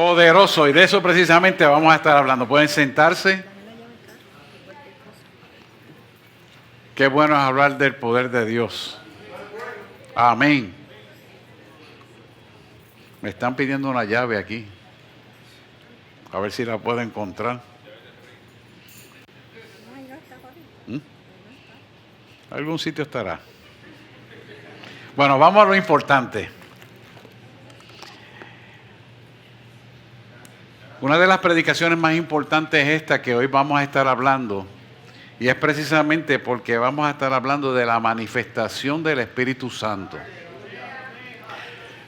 Poderoso, y de eso precisamente vamos a estar hablando. ¿Pueden sentarse? Qué bueno es hablar del poder de Dios. Amén. Me están pidiendo una llave aquí. A ver si la puedo encontrar. Algún sitio estará. Bueno, vamos a lo importante. Una de las predicaciones más importantes es esta que hoy vamos a estar hablando. Y es precisamente porque vamos a estar hablando de la manifestación del Espíritu Santo.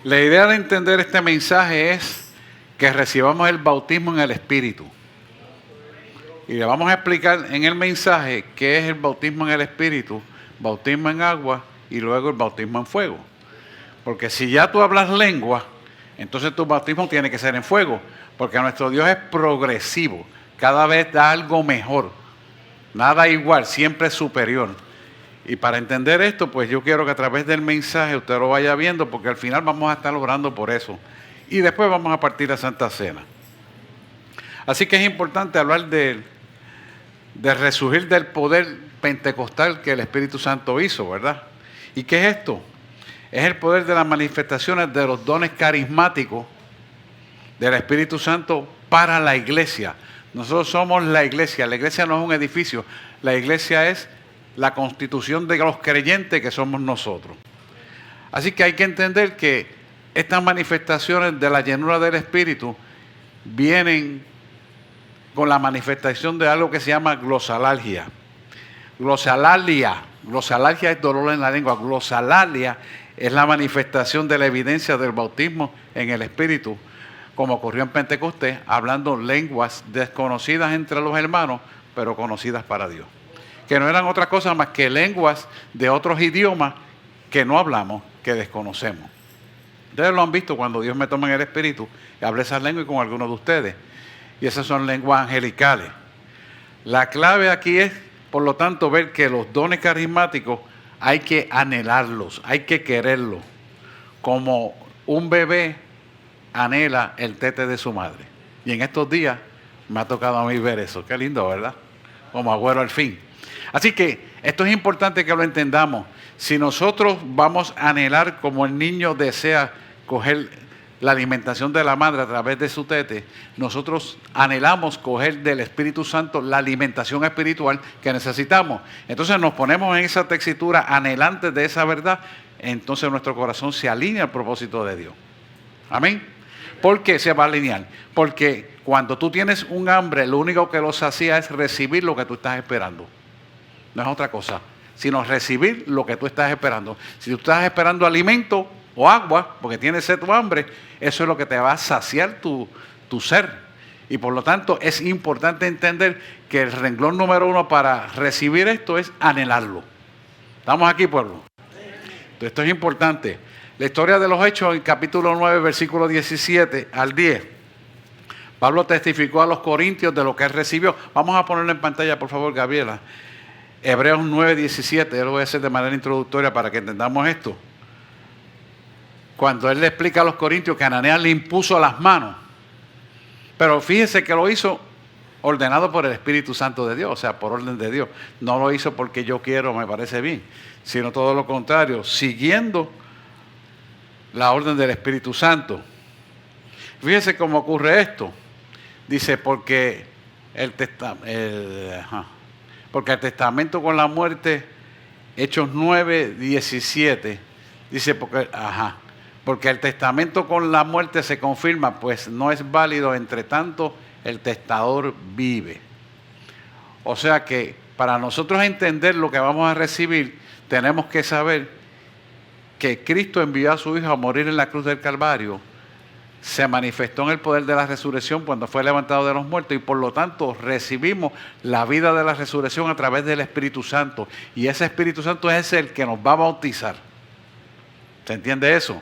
La idea de entender este mensaje es que recibamos el bautismo en el Espíritu. Y le vamos a explicar en el mensaje qué es el bautismo en el Espíritu, bautismo en agua y luego el bautismo en fuego. Porque si ya tú hablas lengua, entonces tu bautismo tiene que ser en fuego. Porque nuestro Dios es progresivo, cada vez da algo mejor. Nada igual, siempre superior. Y para entender esto, pues yo quiero que a través del mensaje usted lo vaya viendo, porque al final vamos a estar orando por eso. Y después vamos a partir a Santa Cena. Así que es importante hablar del resurgir del poder pentecostal que el Espíritu Santo hizo, ¿verdad? ¿Y qué es esto? Es el poder de las manifestaciones de los dones carismáticos del Espíritu Santo para la iglesia. Nosotros somos la iglesia no es un edificio, la iglesia es la constitución de los creyentes que somos nosotros. Así que hay que entender que estas manifestaciones de la llenura del Espíritu vienen con la manifestación de algo que se llama glosalalia. Glosalalia es dolor en la lengua, glosalalia es la manifestación de la evidencia del bautismo en el Espíritu, como ocurrió en Pentecostés, hablando lenguas desconocidas entre los hermanos, pero conocidas para Dios. Que no eran otra cosa más que lenguas de otros idiomas que no hablamos, que desconocemos. Ustedes lo han visto cuando Dios me toma en el Espíritu, y hablé esas lenguas con algunos de ustedes. Y esas son lenguas angelicales. La clave aquí es, por lo tanto, ver que los dones carismáticos hay que anhelarlos, hay que quererlos. Como un bebé anhela el tete de su madre. Y en estos días me ha tocado a mí ver eso. Qué lindo, ¿verdad? Como agüero al fin. Así que esto es importante que lo entendamos. Si nosotros vamos a anhelar como el niño desea coger la alimentación de la madre a través de su tete, nosotros anhelamos coger del Espíritu Santo la alimentación espiritual que necesitamos. Entonces nos ponemos en esa textura anhelantes de esa verdad, entonces nuestro corazón se alinea al propósito de Dios. Amén. ¿Por qué se va a alinear? Porque cuando tú tienes un hambre, lo único que lo sacia es recibir lo que tú estás esperando. No es otra cosa, sino recibir lo que tú estás esperando. Si tú estás esperando alimento o agua, porque tienes sed o hambre, eso es lo que te va a saciar tu ser. Y por lo tanto es importante entender que el renglón número 1 para recibir esto es anhelarlo. ¿Estamos aquí, pueblo? Entonces, esto es importante. La historia de los Hechos, en capítulo 9, versículo 17 al 10. Pablo testificó a los corintios de lo que él recibió. Vamos a ponerlo en pantalla, por favor, Gabriela. Hebreos 9, 17. Yo lo voy a hacer de manera introductoria para que entendamos esto. Cuando él le explica a los corintios que Ananías le impuso las manos. Pero fíjese que lo hizo ordenado por el Espíritu Santo de Dios, o sea, por orden de Dios. No lo hizo porque yo quiero, me parece bien, sino todo lo contrario, siguiendo la orden del Espíritu Santo. Fíjese cómo ocurre esto. Dice, porque el testamento con la muerte, Hechos 9, 17, dice, porque el testamento con la muerte se confirma, pues no es válido, entre tanto el testador vive. O sea que para nosotros entender lo que vamos a recibir, tenemos que saber que Cristo envió a su Hijo a morir en la cruz del Calvario, se manifestó en el poder de la resurrección cuando fue levantado de los muertos y por lo tanto recibimos la vida de la resurrección a través del Espíritu Santo. Y ese Espíritu Santo es el que nos va a bautizar. ¿Se entiende eso?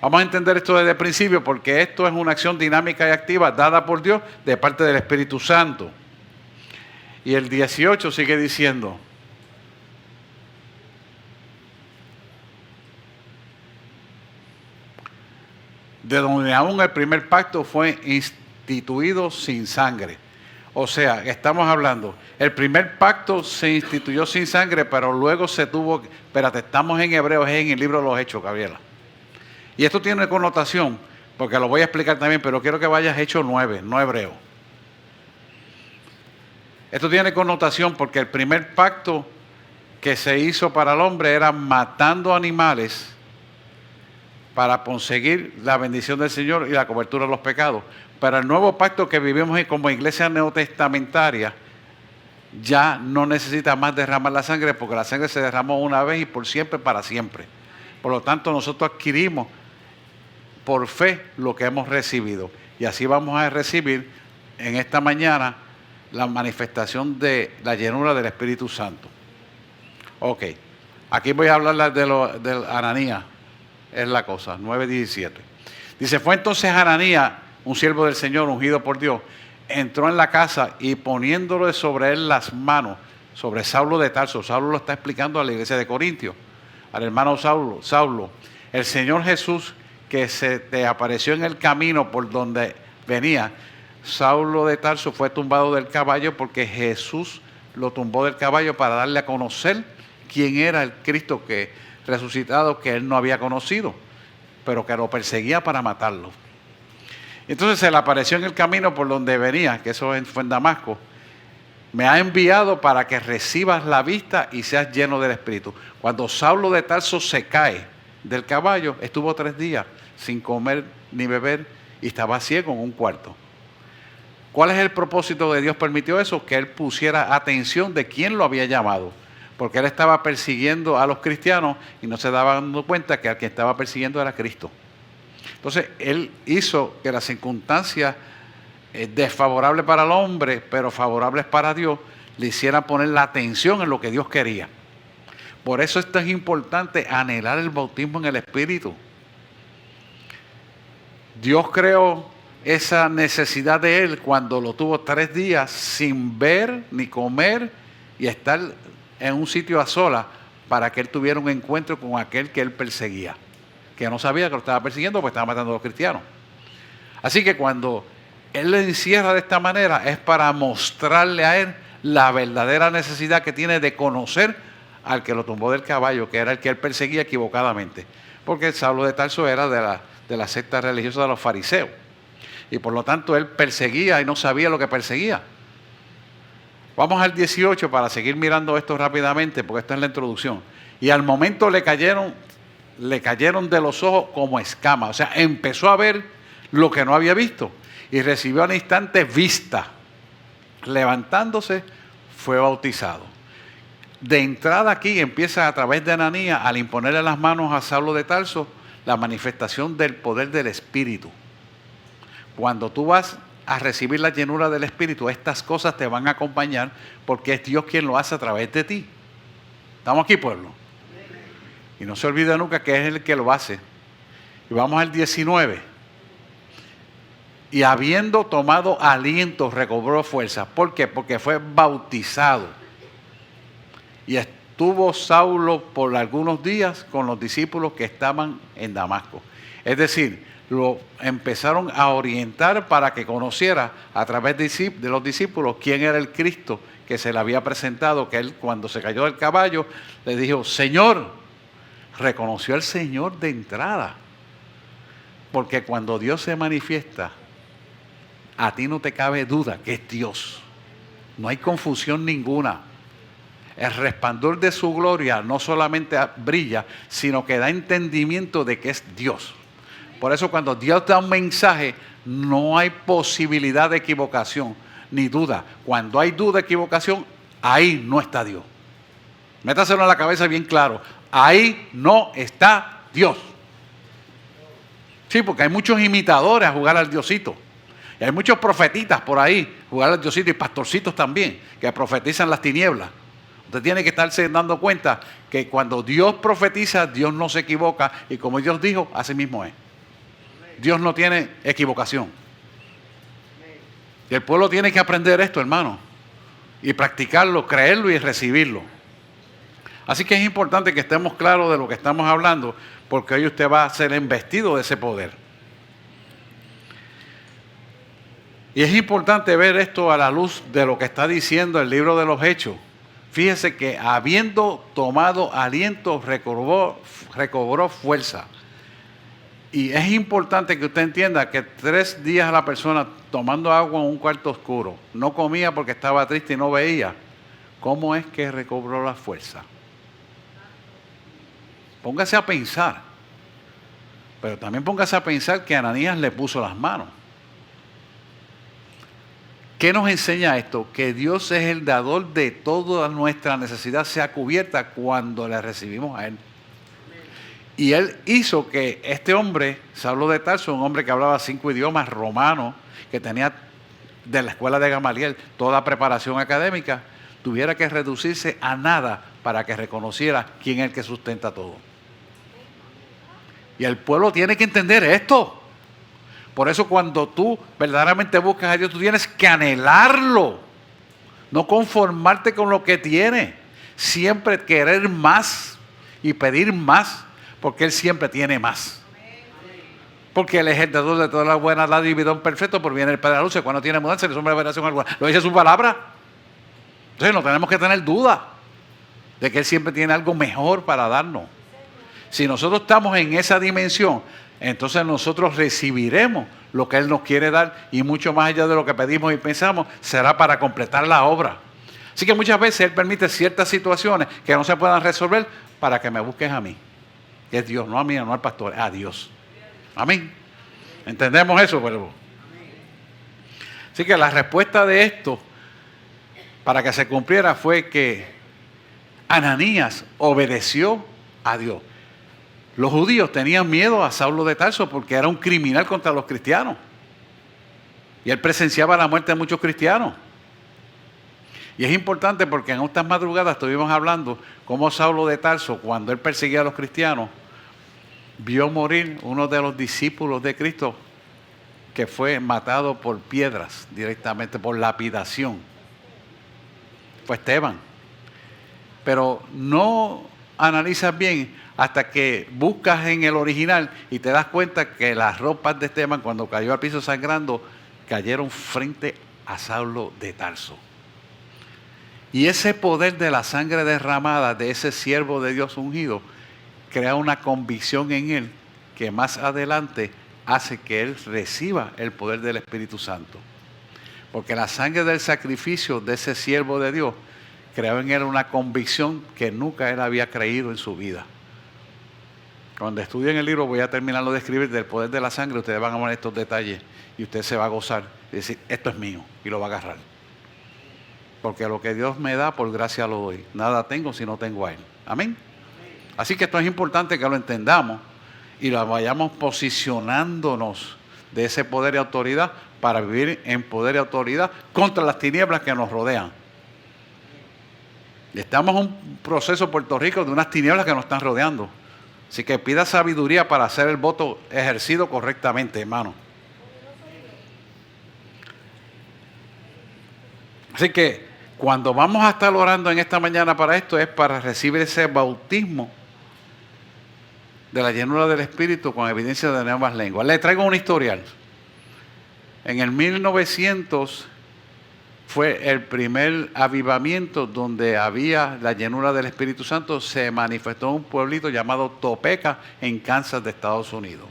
Vamos a entender esto desde el principio porque esto es una acción dinámica y activa dada por Dios de parte del Espíritu Santo. Y el 18 sigue diciendo: de donde aún el primer pacto fue instituido sin sangre. O sea, estamos hablando, el primer pacto se instituyó sin sangre, pero luego se tuvo, espérate, estamos en Hebreos, en el libro de los Hechos, Gabriela. Y esto tiene una connotación, porque lo voy a explicar también, pero quiero que vayas a Hechos 9, no Hebreo. Esto tiene connotación porque el primer pacto que se hizo para el hombre era matando animales para conseguir la bendición del Señor y la cobertura de los pecados. Pero el nuevo pacto que vivimos como iglesia neotestamentaria ya no necesita más derramar la sangre, porque la sangre se derramó una vez y por siempre, para siempre. Por lo tanto, nosotros adquirimos por fe lo que hemos recibido. Y así vamos a recibir en esta mañana la manifestación de la llenura del Espíritu Santo. Ok, aquí voy a hablar de Ananías, es la cosa, 9:17. Dice, fue entonces Ananías, un siervo del Señor, ungido por Dios, entró en la casa y poniéndole sobre él las manos, sobre Saulo de Tarso. Saulo lo está explicando a la iglesia de Corintios, al hermano Saulo, el Señor Jesús que se te apareció en el camino por donde venía. Saulo de Tarso fue tumbado del caballo porque Jesús lo tumbó del caballo para darle a conocer quién era el Cristo que resucitado que él no había conocido, pero que lo perseguía para matarlo. Entonces se le apareció en el camino por donde venía, que eso fue en Damasco. Me ha enviado para que recibas la vista y seas lleno del Espíritu. Cuando Saulo de Tarso se cae del caballo, estuvo 3 días sin comer ni beber y estaba ciego en un cuarto. ¿Cuál es el propósito de Dios? Permitió eso, que él pusiera atención de quién lo había llamado. Porque él estaba persiguiendo a los cristianos y no se daba dando cuenta que al que estaba persiguiendo era Cristo. Entonces, él hizo que las circunstancias desfavorables para el hombre, pero favorables para Dios, le hicieran poner la atención en lo que Dios quería. Por eso es tan importante anhelar el bautismo en el Espíritu. Dios creó esa necesidad de él cuando lo tuvo 3 días sin ver ni comer y estar en un sitio a solas para que él tuviera un encuentro con aquel que él perseguía, que no sabía que lo estaba persiguiendo porque estaba matando a los cristianos. Así que cuando él le encierra de esta manera es para mostrarle a él la verdadera necesidad que tiene de conocer al que lo tumbó del caballo, que era el que él perseguía equivocadamente, porque Saulo de Tarso era de la secta religiosa de los fariseos y por lo tanto él perseguía y no sabía lo que perseguía. Vamos al 18 para seguir mirando esto rápidamente, porque esta es la introducción. Y al momento le cayeron de los ojos como escamas. O sea, empezó a ver lo que no había visto. Y recibió al instante vista. Levantándose, fue bautizado. De entrada aquí empieza a través de Ananías, al imponerle las manos a Saulo de Tarso, la manifestación del poder del Espíritu. Cuando tú vas a recibir la llenura del Espíritu, estas cosas te van a acompañar porque es Dios quien lo hace a través de ti. ¿Estamos aquí, pueblo? Y no se olvide nunca que es el que lo hace. Y vamos al 19. Y habiendo tomado aliento, recobró fuerza. ¿Por qué? Porque fue bautizado. Y estuvo Saulo por algunos días con los discípulos que estaban en Damasco. Es decir, lo empezaron a orientar para que conociera a través de los discípulos quién era el Cristo que se le había presentado, que él cuando se cayó del caballo le dijo, Señor, reconoció al Señor de entrada, porque cuando Dios se manifiesta, a ti no te cabe duda que es Dios, no hay confusión ninguna. El resplandor de su gloria no solamente brilla, sino que da entendimiento de que es Dios. Por eso cuando Dios da un mensaje, no hay posibilidad de equivocación, ni duda. Cuando hay duda, equivocación, ahí no está Dios. Métaselo en la cabeza bien claro. Ahí no está Dios. Sí, porque hay muchos imitadores a jugar al Diosito. Y hay muchos profetitas por ahí, jugar al Diosito, y pastorcitos también, que profetizan las tinieblas. Usted tiene que estarse dando cuenta que cuando Dios profetiza, Dios no se equivoca. Y como Dios dijo, así mismo es. Dios no tiene equivocación. Y el pueblo tiene que aprender esto, hermano, y practicarlo, creerlo y recibirlo. Así que es importante que estemos claros de lo que estamos hablando, porque hoy usted va a ser embestido de ese poder. Y es importante ver esto a la luz de lo que está diciendo el libro de los Hechos. Fíjese que habiendo tomado aliento, recobró fuerza. Y es importante que usted entienda que 3 días la persona tomando agua en un cuarto oscuro, no comía porque estaba triste y no veía. ¿Cómo es que recobró la fuerza? Póngase a pensar. Pero también póngase a pensar que Ananías le puso las manos. ¿Qué nos enseña esto? Que Dios es el dador de toda nuestra necesidad, sea cubierta cuando le recibimos a Él. Y Él hizo que este hombre, Saulo de Tarso, un hombre que hablaba 5 idiomas, romano, que tenía de la escuela de Gamaliel toda preparación académica, tuviera que reducirse a nada para que reconociera quién es el que sustenta todo. Y el pueblo tiene que entender esto. Por eso cuando tú verdaderamente buscas a Dios, tú tienes que anhelarlo. No conformarte con lo que tienes. Siempre querer más y pedir más, porque Él siempre tiene más. Porque Él es el dador de todas las buenas dádiva y don perfecto, por bien el Padre de la luz, cuando tiene mudanza, le sombra de aberración alguna. Lo dice su palabra. Entonces no tenemos que tener duda de que Él siempre tiene algo mejor para darnos. Si nosotros estamos en esa dimensión, entonces nosotros recibiremos lo que Él nos quiere dar y mucho más allá de lo que pedimos y pensamos, será para completar la obra. Así que muchas veces Él permite ciertas situaciones que no se puedan resolver para que me busques a mí. Que es Dios, no a mí, no al pastor, a Dios. Amén. ¿Entendemos eso, pueblo? Así que la respuesta de esto, para que se cumpliera, fue que Ananías obedeció a Dios. Los judíos tenían miedo a Saulo de Tarso porque era un criminal contra los cristianos. Y él presenciaba la muerte de muchos cristianos. Y es importante porque en estas madrugadas estuvimos hablando cómo Saulo de Tarso, cuando él perseguía a los cristianos, vio morir uno de los discípulos de Cristo que fue matado por piedras directamente, por lapidación. Fue Esteban. Pero no analizas bien hasta que buscas en el original y te das cuenta que las ropas de Esteban, cuando cayó al piso sangrando, cayeron frente a Saulo de Tarso. Y ese poder de la sangre derramada de ese siervo de Dios ungido crea una convicción en él que más adelante hace que él reciba el poder del Espíritu Santo. Porque la sangre del sacrificio de ese siervo de Dios creó en él una convicción que nunca él había creído en su vida. Cuando estudien el libro, voy a terminarlo de escribir, del poder de la sangre, ustedes van a ver estos detalles y usted se va a gozar y decir, esto es mío, y lo va a agarrar. Porque lo que Dios me da, por gracia lo doy. Nada tengo si no tengo a Él. Amén. Así que esto es importante que lo entendamos y lo vayamos posicionándonos de ese poder y autoridad para vivir en poder y autoridad contra las tinieblas que nos rodean. Estamos en un proceso en Puerto Rico de unas tinieblas que nos están rodeando. Así que pida sabiduría para hacer el voto ejercido correctamente, hermano. Así que cuando vamos a estar orando en esta mañana para esto, es para recibir ese bautismo de la llenura del Espíritu con evidencia de nuevas lenguas. Le traigo un historial. En el 1900 fue el primer avivamiento donde había la llenura del Espíritu Santo. Se manifestó en un pueblito llamado Topeka, en Kansas, de Estados Unidos.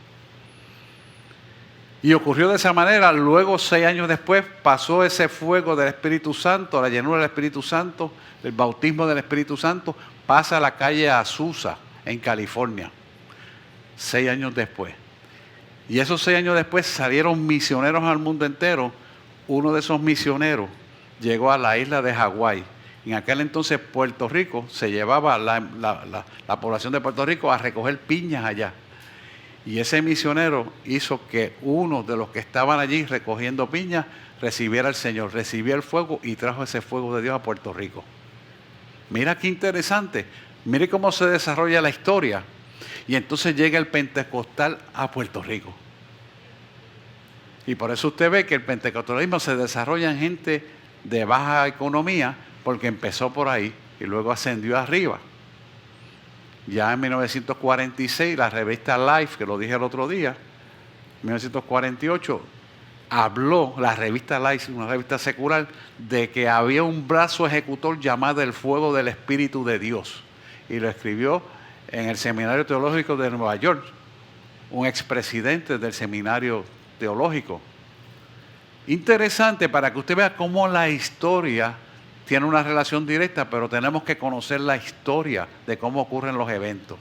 Y ocurrió de esa manera. Luego, 6 años después, pasó ese fuego del Espíritu Santo, la llenura del Espíritu Santo, el bautismo del Espíritu Santo, pasa a la calle Azusa, en California. 6 años después. Y esos 6 años después salieron misioneros al mundo entero. Uno de esos misioneros llegó a la isla de Hawái. En aquel entonces Puerto Rico se llevaba la población de Puerto Rico a recoger piñas allá. Y ese misionero hizo que uno de los que estaban allí recogiendo piñas recibiera al Señor, recibió el fuego y trajo ese fuego de Dios a Puerto Rico. Mira qué interesante. Mire cómo se desarrolla la historia. Y entonces llega el pentecostal a Puerto Rico. Y por eso usted ve que el pentecostalismo se desarrolla en gente de baja economía, porque empezó por ahí y luego ascendió arriba. Ya en 1946, la revista Life, que lo dije el otro día, 1948, habló la revista Life, una revista secular, de que había un brazo ejecutor llamado el fuego del Espíritu de Dios. Y lo escribió en el Seminario Teológico de Nueva York, un expresidente del Seminario Teológico. Interesante para que usted vea cómo la historia tiene una relación directa, pero tenemos que conocer la historia de cómo ocurren los eventos.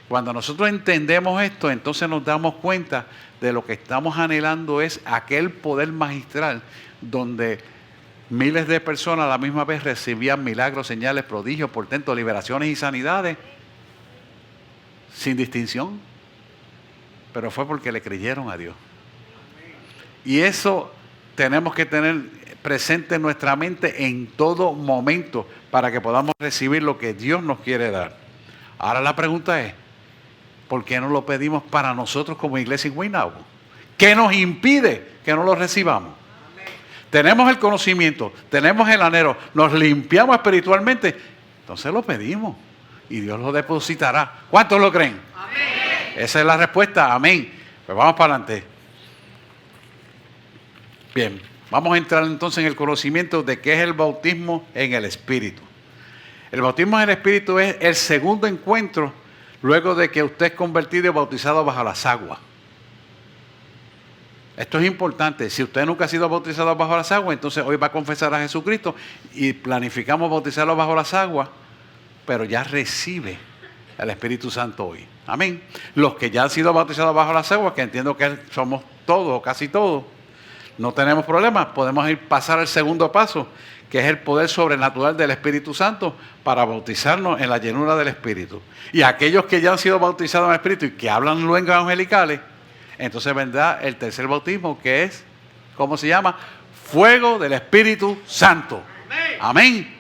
Cuando nosotros entendemos esto, entonces nos damos cuenta de lo que estamos anhelando es aquel poder magistral donde miles de personas a la misma vez recibían milagros, señales, prodigios, portentos, liberaciones y sanidades sin distinción. Pero fue porque le creyeron a Dios. Y eso tenemos que tener presente en nuestra mente en todo momento para que podamos recibir lo que Dios nos quiere dar. Ahora la pregunta es, ¿por qué no lo pedimos para nosotros como iglesia en Guaynabo? ¿Qué nos impide que no lo recibamos? Amén. Tenemos el conocimiento, tenemos el anhelo, nos limpiamos espiritualmente, entonces lo pedimos y Dios lo depositará. ¿Cuántos lo creen? Amén. Esa es la respuesta, amén. Pues vamos para adelante. Bien, vamos a entrar entonces en el conocimiento de qué es el bautismo en el Espíritu. El bautismo en el Espíritu es el segundo encuentro luego de que usted es convertido y bautizado bajo las aguas. Esto es importante. Si usted nunca ha sido bautizado bajo las aguas, entonces hoy va a confesar a Jesucristo y planificamos bautizarlo bajo las aguas, pero ya recibe el Espíritu Santo hoy. Amén. Los que ya han sido bautizados bajo las aguas, que entiendo que somos todos o casi todos, no tenemos problemas, podemos pasar al segundo paso, que es el poder sobrenatural del Espíritu Santo para bautizarnos en la llenura del Espíritu. Y aquellos que ya han sido bautizados en el Espíritu y que hablan lenguas angelicales, entonces vendrá el tercer bautismo, que es, ¿cómo se llama? Fuego del Espíritu Santo. Amén.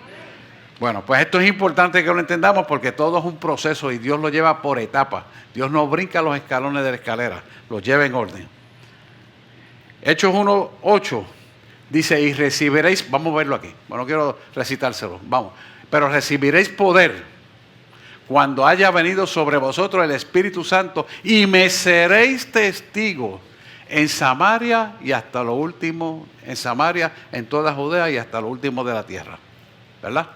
Bueno, pues esto es importante que lo entendamos porque todo es un proceso y Dios lo lleva por etapas. Dios no brinca los escalones de la escalera, los lleva en orden. Hechos 1:8 dice, y recibiréis, vamos a verlo aquí, bueno, no quiero recitárselo, vamos, pero recibiréis poder cuando haya venido sobre vosotros el Espíritu Santo y me seréis testigos en Samaria y hasta lo último, en Samaria, en toda Judea y hasta lo último de la tierra, ¿verdad?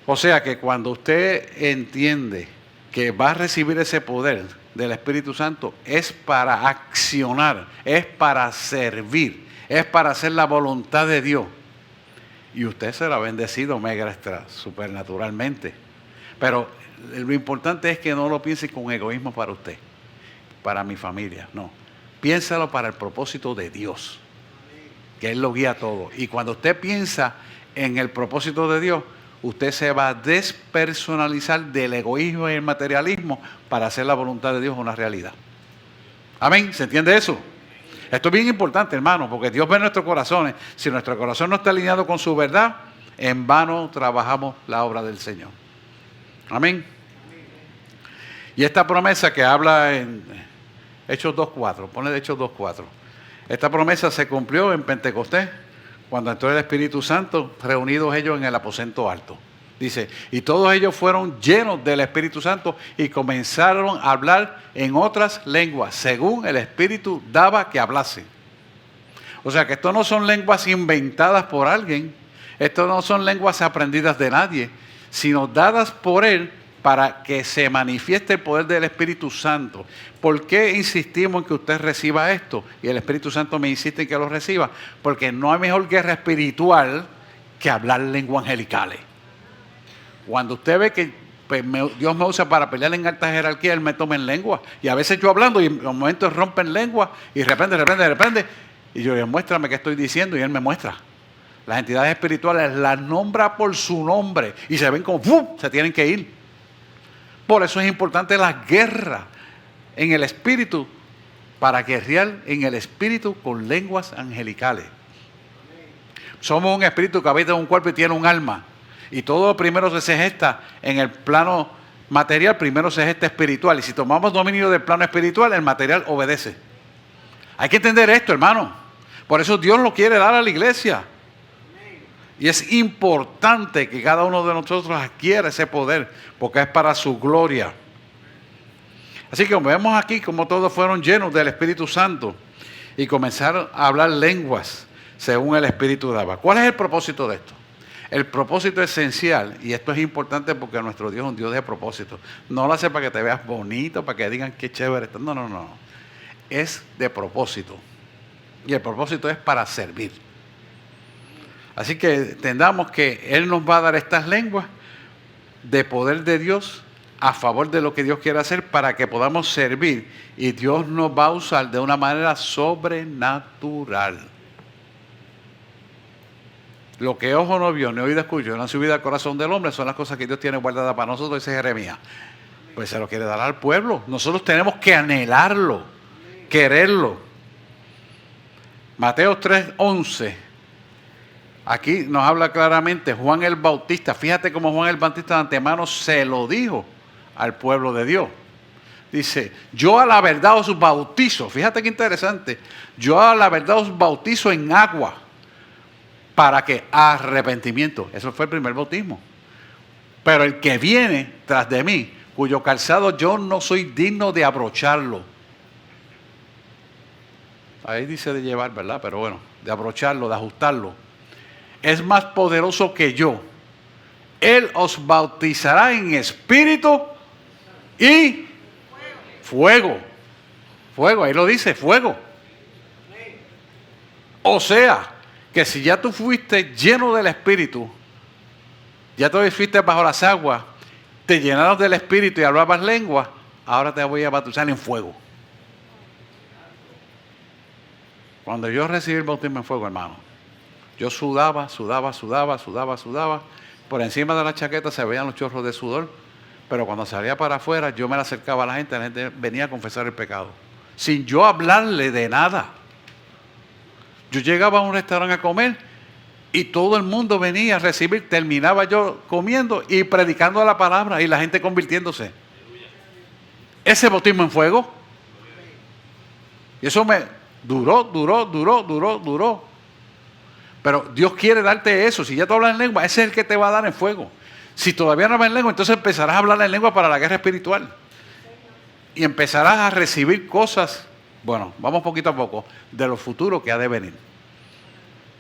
O sea que cuando usted entiende que va a recibir ese poder del Espíritu Santo, es para accionar, es para servir, es para hacer la voluntad de Dios. Y usted será bendecido mega extra, supernaturalmente. Pero lo importante es que no lo piense con egoísmo para usted, para mi familia, no. Piénsalo para el propósito de Dios, que Él lo guía todo. Y cuando usted piensa en el propósito de Dios, usted se va a despersonalizar del egoísmo y el materialismo para hacer la voluntad de Dios una realidad. Amén, ¿se entiende eso? Esto es bien importante, hermano, porque Dios ve nuestros corazones. Si nuestro corazón no está alineado con su verdad, en vano trabajamos la obra del Señor. Amén. Y esta promesa que habla en Hechos 2:4, ponle de Hechos 2:4. Esta promesa se cumplió en Pentecostés, cuando entró el Espíritu Santo, reunidos ellos en el aposento alto. Dice, y todos ellos fueron llenos del Espíritu Santo y comenzaron a hablar en otras lenguas, según el Espíritu daba que hablasen. O sea que esto no son lenguas inventadas por alguien, esto no son lenguas aprendidas de nadie, sino dadas por Él para que se manifieste el poder del Espíritu Santo. ¿Por qué insistimos en que usted reciba esto? Y el Espíritu Santo me insiste en que lo reciba. Porque no hay mejor guerra espiritual que hablar lenguas angelicales. Cuando usted ve que pues, Dios me usa para pelear en alta jerarquía, Él me toma en lengua. Y a veces yo hablando y en los momentos rompen lengua y de repente. Y yo, muéstrame qué estoy diciendo y Él me muestra. Las entidades espirituales las nombra por su nombre y se ven como ¡pum! Se tienen que ir. Por eso es importante la guerra en el Espíritu, para guerrear en el Espíritu con lenguas angelicales. Somos un espíritu que habita en un cuerpo y tiene un alma. Y todo primero se gesta en el plano material, primero se gesta espiritual. Y si tomamos dominio del plano espiritual, el material obedece. Hay que entender esto, hermano. Por eso Dios lo quiere dar a la iglesia. Y es importante que cada uno de nosotros adquiera ese poder, porque es para su gloria. Así que vemos aquí como todos fueron llenos del Espíritu Santo y comenzaron a hablar lenguas según el Espíritu daba. ¿Cuál es el propósito de esto? El propósito esencial, y esto es importante porque nuestro Dios es un Dios de propósito. No lo hace para que te veas bonito, para que digan qué chévere está. No, no, no. Es de propósito. Y el propósito es para servir. Así que entendamos que Él nos va a dar estas lenguas de poder de Dios a favor de lo que Dios quiere hacer para que podamos servir. Y Dios nos va a usar de una manera sobrenatural. Lo que ojo no vio, ni oído escuchó, no ha subido al corazón del hombre, son las cosas que Dios tiene guardadas para nosotros, dice Jeremías. Pues se lo quiere dar al pueblo. Nosotros tenemos que anhelarlo, quererlo. Mateo 3:11. Aquí nos habla claramente Juan el Bautista. Fíjate cómo Juan el Bautista de antemano se lo dijo al pueblo de Dios. Dice, yo a la verdad os bautizo. Fíjate qué interesante. Yo a la verdad os bautizo en agua. ¿Para qué? Arrepentimiento. Eso fue el primer bautismo. Pero el que viene tras de mí, cuyo calzado yo no soy digno de abrocharlo. Ahí dice de llevar, ¿verdad? Pero bueno, de abrocharlo, de ajustarlo. Es más poderoso que yo. Él os bautizará en espíritu y fuego. Fuego, ahí lo dice, fuego. O sea, que si ya tú fuiste lleno del Espíritu, ya tú fuiste bajo las aguas, te llenaron del Espíritu y hablabas lenguas, ahora te voy a bautizar en fuego. Cuando yo recibí el bautismo en fuego, hermano, yo sudaba. Por encima de la chaqueta se veían los chorros de sudor, pero cuando salía para afuera, yo me la acercaba a la gente venía a confesar el pecado, sin yo hablarle de nada. Yo llegaba a un restaurante a comer y todo el mundo venía a recibir. Terminaba yo comiendo y predicando la palabra y la gente convirtiéndose. Ese bautismo en fuego. Y eso me duró. Pero Dios quiere darte eso. Si ya tú hablas en lengua, ese es el que te va a dar en fuego. Si todavía no hablas en lengua, entonces empezarás a hablar en lengua para la guerra espiritual. Y empezarás a recibir cosas. Bueno, vamos poquito a poco, de lo futuro que ha de venir.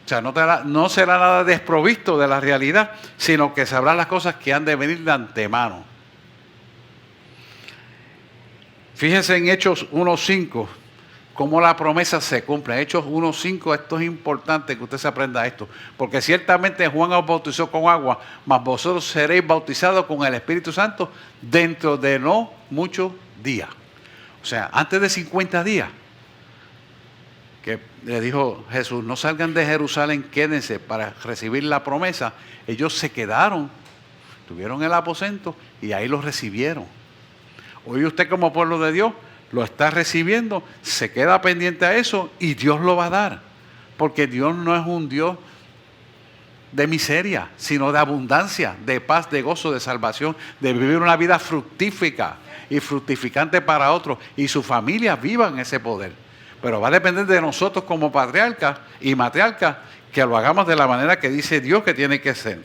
O sea, no será nada desprovisto de la realidad, sino que sabrás las cosas que han de venir de antemano. Fíjense en Hechos 1:5, cómo la promesa se cumple. Hechos 1:5, esto es importante que usted se aprenda esto, porque ciertamente Juan os bautizó con agua, mas vosotros seréis bautizados con el Espíritu Santo dentro de no muchos días. O sea, antes de 50 días, que le dijo Jesús, no salgan de Jerusalén, quédense para recibir la promesa. Ellos se quedaron, tuvieron el aposento y ahí los recibieron. Hoy usted como pueblo de Dios lo está recibiendo, se queda pendiente a eso y Dios lo va a dar. Porque Dios no es un Dios de miseria, sino de abundancia, de paz, de gozo, de salvación, de vivir una vida fructífica y fructificante para otros, y su familia vivan ese poder. Pero va a depender de nosotros como patriarcas y matriarcas que lo hagamos de la manera que dice Dios que tiene que ser.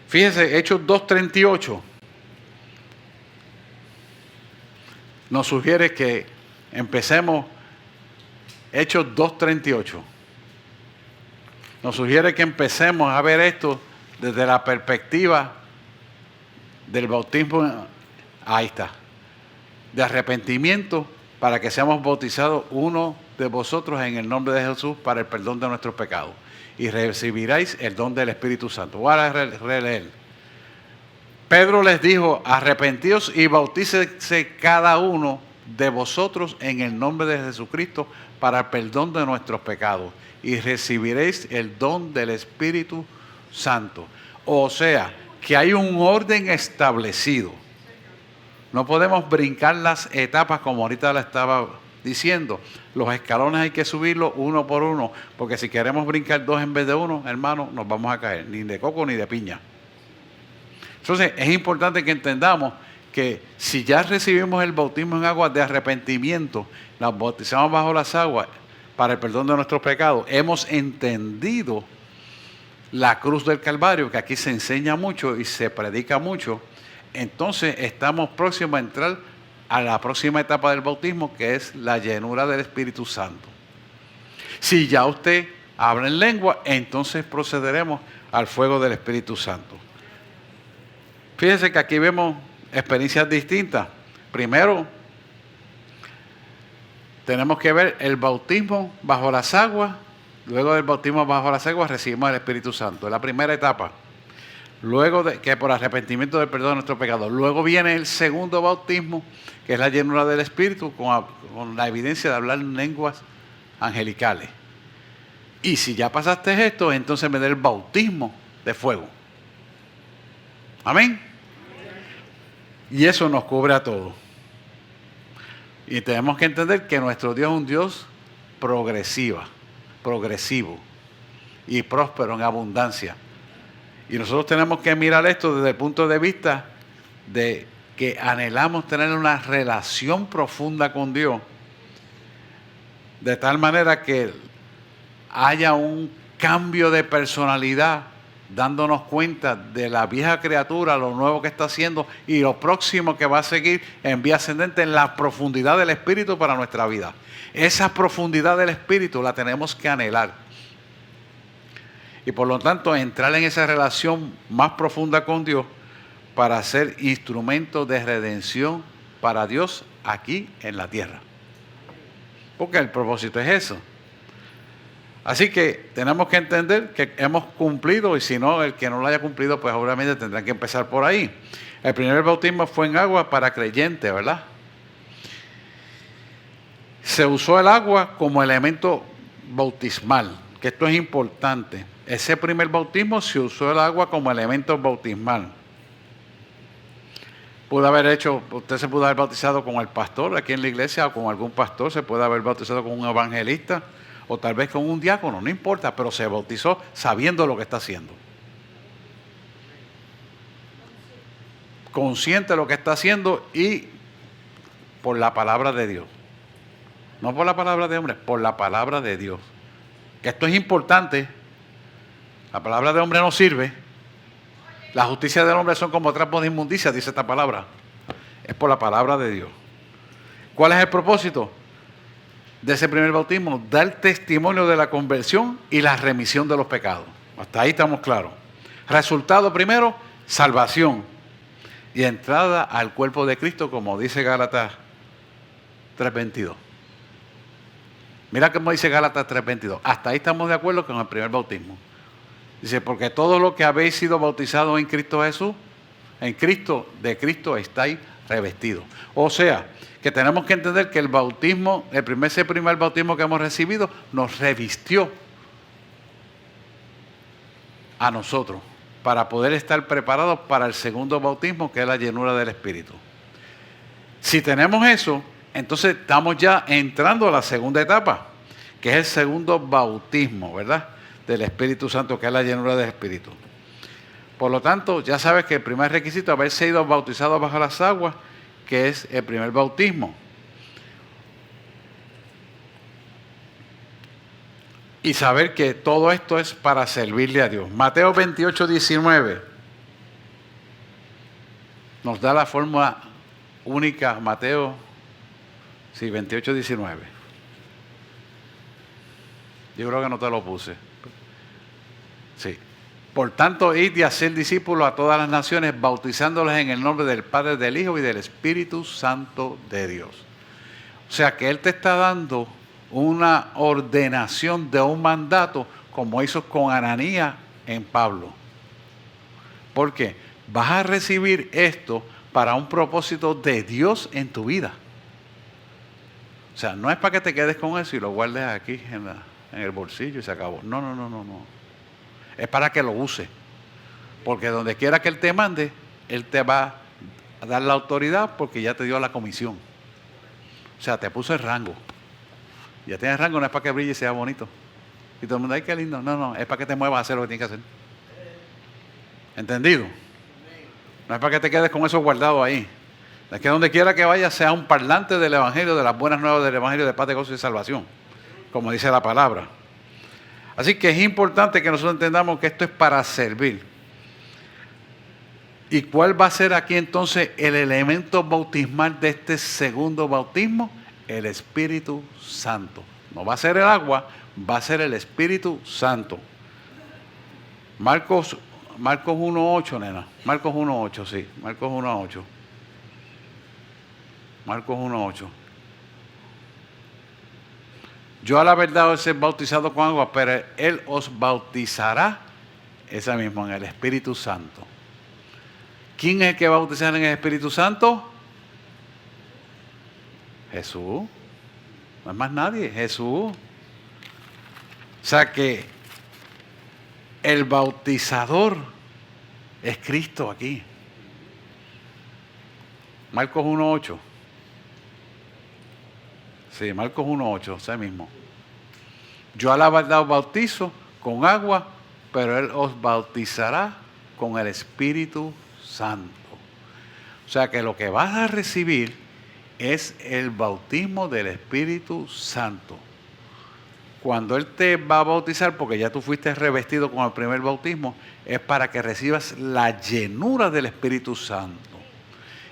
Fíjense, Hechos 2:38 nos sugiere que empecemos. Hechos 2:38 nos sugiere que empecemos a ver esto desde la perspectiva del bautismo. Ahí está, de arrepentimiento, para que seamos bautizados uno de vosotros en el nombre de Jesús para el perdón de nuestros pecados, y recibiréis el don del Espíritu Santo. Voy a releer. Pedro les dijo, arrepentíos y bautícese cada uno de vosotros en el nombre de Jesucristo para el perdón de nuestros pecados, y recibiréis el don del Espíritu Santo. O sea, que hay un orden establecido. No podemos brincar las etapas como ahorita le estaba diciendo. Los escalones hay que subirlos uno por uno, porque si queremos brincar dos en vez de uno, hermano, nos vamos a caer, ni de coco ni de piña. Entonces, es importante que entendamos que si ya recibimos el bautismo en agua de arrepentimiento, nos bautizamos bajo las aguas para el perdón de nuestros pecados, hemos entendido la cruz del Calvario, que aquí se enseña mucho y se predica mucho. Entonces estamos próximos a entrar a la próxima etapa del bautismo, que es la llenura del Espíritu Santo. Si ya usted habla en lengua, entonces procederemos al fuego del Espíritu Santo. Fíjense que aquí vemos experiencias distintas. Primero, tenemos que ver el bautismo bajo las aguas. Luego del bautismo bajo las aguas recibimos el Espíritu Santo. Es la primera etapa. Luego de que por arrepentimiento del perdón de nuestros pecados. Luego viene el segundo bautismo, que es la llenura del Espíritu, con la evidencia de hablar en lenguas angelicales. Y si ya pasaste esto, entonces me da el bautismo de fuego. Amén. Y eso nos cubre a todos. Y tenemos que entender que nuestro Dios es un Dios progresivo y próspero en abundancia. Y nosotros tenemos que mirar esto desde el punto de vista de que anhelamos tener una relación profunda con Dios, de tal manera que haya un cambio de personalidad, dándonos cuenta de la vieja criatura, lo nuevo que está haciendo y lo próximo que va a seguir en vía ascendente en la profundidad del Espíritu para nuestra vida. Esa profundidad del Espíritu la tenemos que anhelar. Y por lo tanto, entrar en esa relación más profunda con Dios para ser instrumento de redención para Dios aquí en la tierra. Porque el propósito es eso. Así que tenemos que entender que hemos cumplido, y si no, el que no lo haya cumplido, pues obviamente tendrán que empezar por ahí. El primer bautismo fue en agua para creyentes, ¿verdad? Se usó el agua como elemento bautismal, que esto es importante. Ese primer bautismo se usó el agua como elemento bautismal. Usted se pudo haber bautizado con el pastor aquí en la iglesia o con algún pastor, se puede haber bautizado con un evangelista o tal vez con un diácono, no importa, pero se bautizó sabiendo lo que está haciendo. Consciente de lo que está haciendo y por la palabra de Dios. No por la palabra de hombre, por la palabra de Dios. Que esto es importante. La palabra de hombre no sirve. La justicia del hombre son como trapos de inmundicia, dice esta palabra. Es por la palabra de Dios. ¿Cuál es el propósito de ese primer bautismo? Dar testimonio de la conversión y la remisión de los pecados. Hasta ahí estamos claros. Resultado primero, salvación y entrada al cuerpo de Cristo, como dice Gálatas 3:22. Mira cómo dice Gálatas 3:22. Hasta ahí estamos de acuerdo con el primer bautismo. Dice, porque todo lo que habéis sido bautizados en Cristo Jesús, en Cristo, de Cristo estáis revestidos. O sea, que tenemos que entender que el bautismo, ese primer bautismo que hemos recibido, nos revistió a nosotros para poder estar preparados para el segundo bautismo, que es la llenura del Espíritu. Si tenemos eso, entonces estamos ya entrando a la segunda etapa, que es el segundo bautismo, ¿verdad?, del Espíritu Santo, que es la llenura del Espíritu. Por lo tanto, ya sabes que el primer requisito es haber sido bautizado bajo las aguas, que es el primer bautismo. Y saber que todo esto es para servirle a Dios. Mateo 28:19 nos da la fórmula única. Mateo 28:19. Yo creo que no te lo puse. Sí. Por tanto, id y haced discípulos a todas las naciones, bautizándolos en el nombre del Padre, del Hijo y del Espíritu Santo de Dios. O sea que Él te está dando una ordenación de un mandato, como hizo con Ananías en Pablo. ¿Por qué? Vas a recibir esto para un propósito de Dios en tu vida. O sea, no es para que te quedes con eso y lo guardes aquí en el bolsillo y se acabó. No. Es para que lo uses. Porque donde quiera que Él te mande, Él te va a dar la autoridad porque ya te dio la comisión. O sea, te puso el rango. Ya tienes rango, no es para que brille y sea bonito. Y todo el mundo, ay, qué lindo. No, es para que te muevas a hacer lo que tienes que hacer. ¿Entendido? No es para que te quedes con eso guardado ahí. Es que donde quiera que vayas sea un parlante del Evangelio, de las buenas nuevas del Evangelio de paz, de gozo y salvación. Como dice la palabra. Así que es importante que nosotros entendamos que esto es para servir. ¿Y cuál va a ser aquí entonces el elemento bautismal de este segundo bautismo? El Espíritu Santo. No va a ser el agua, va a ser el Espíritu Santo. Marcos 1.8, nena. Marcos 1.8, sí. Marcos 1.8. Marcos 1.8. Yo a la verdad os he bautizado con agua, pero Él os bautizará, esa misma, en el Espíritu Santo. ¿Quién es el que va a bautizar en el Espíritu Santo? Jesús. No es más nadie, Jesús. O sea que el bautizador es Cristo aquí. Marcos 1.8. Sí, Marcos 1.8, ese mismo. Yo a la verdad os bautizo con agua, pero Él os bautizará con el Espíritu Santo. O sea que lo que vas a recibir es el bautismo del Espíritu Santo. Cuando Él te va a bautizar, porque ya tú fuiste revestido con el primer bautismo, es para que recibas la llenura del Espíritu Santo.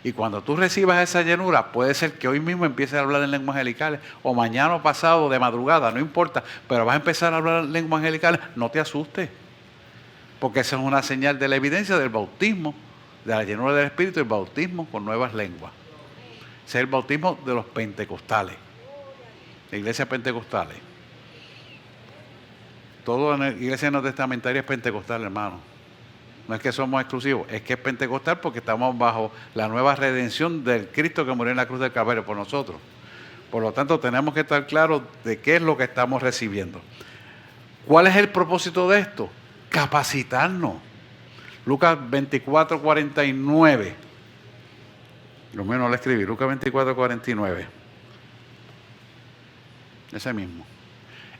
Y cuando tú recibas esa llenura, puede ser que hoy mismo empieces a hablar en lenguas angelicales, o mañana o pasado de madrugada, no importa, pero vas a empezar a hablar en lenguas angelicales, no te asustes, porque esa es una señal de la evidencia del bautismo, de la llenura del Espíritu, el bautismo con nuevas lenguas. Ese es el bautismo de los pentecostales, de iglesias pentecostales. Todo en la iglesia no testamentaria es pentecostal, hermano. No es que somos exclusivos, es que es pentecostal porque estamos bajo la nueva redención del Cristo que murió en la cruz del Calvario por nosotros. Por lo tanto, tenemos que estar claros de qué es lo que estamos recibiendo. ¿Cuál es el propósito de esto? Capacitarnos. Lucas 24:49. Lo menos lo escribí, Lucas 24:49. Ese mismo.